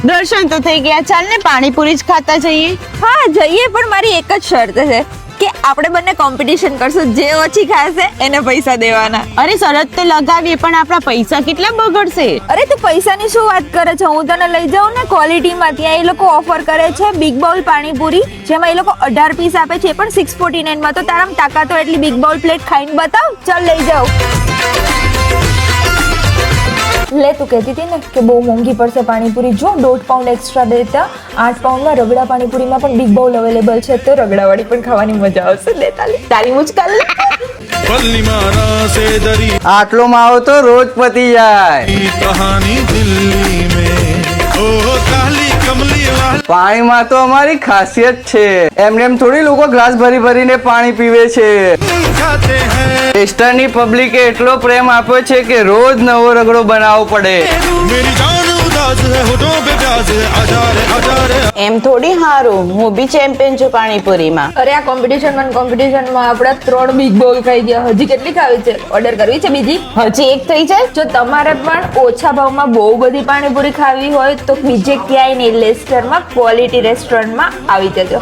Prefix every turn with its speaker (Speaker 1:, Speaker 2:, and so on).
Speaker 1: દર્શન તો થઈ ગયા, ચાલ ને પાણીપુરી જ ખાતા જઈએ.
Speaker 2: હા જઈએ, પણ મારી એક જ શરત છે કે આપણે બંને કોમ્પિટિશન કરશું, જે ઓછી ખાશે એને પૈસા દેવાના.
Speaker 1: અરે શરત તો લગાવીએ, પણ આપણા પૈસા કેટલા બગડશે?
Speaker 2: અરે તું પૈસાની શું વાત કરે છે? હું તને લઈ જાઉં ને ક્વોલિટીમાં. ત્યાં એ લોકો ઓફર કરે છે બિગ બાઉલ પાણીપુરી, જેમાં એ લોકો 18 પીસ આપે છે, પણ 649 માં. તો તારામાં તાકાત હોય એટલી બિગ બાઉલ પ્લેટ ખાઈને બતાવ. ચાલ લઈ જાઉં. લે, તું કહેતી હતી ને કે બહુ મોંઘી પડશે પાણીપુરી. જો 1.5 પાઉન્ડ એક્સ્ટ્રા દેતા 8 પાઉન્ડમાં રગડા પાણીપુરીમાં પણ બિગ બાઉલ અવેલેબલ છે, તો રગડાવાળી પણ ખાવાની મજા આવશે. લે તારી મુચકાલ લે.
Speaker 3: આટલો માવો તો રોજ પતી જાય.
Speaker 4: કહાની દિલ્હી में ओ काली कमली वाली.
Speaker 3: પાણીમાં તો અમારી ખાસિયત છે. એમ થોડી લોકો ગ્લાસ ભરી ભરીને પાણી પીવે છે.
Speaker 4: खाते हैं
Speaker 3: વેસ્ટર્નની પબ્લિકે એટલો પ્રેમ આપ્યો છે કે રોજ નવો રગડો બનાવવો પડે.
Speaker 4: मेरी जान उदास है होठों पे प्यास है आजा रे.
Speaker 1: એમ થોડી હારું, હું બી ચેમ્પિયન છું પાણીપુરીમાં.
Speaker 2: અરે આ કોમ્પિટિશનમાં આપણે 3 બિગ બાઉલ ખાઈ ગયા. હજી કેટલી ખાવી છે? ઓર્ડર કરવી છે બીજી?
Speaker 1: હજી એક થઈ જાય.
Speaker 2: જો તમારે પણ ઓછા ભાવમાં બહુ બધી પાણીપુરી ખાવી હોય તો બીજે ક્યાંય નહીં, લેસ્ટરમાં ક્વોલિટી રેસ્ટોરન્ટમાં આવી જજો.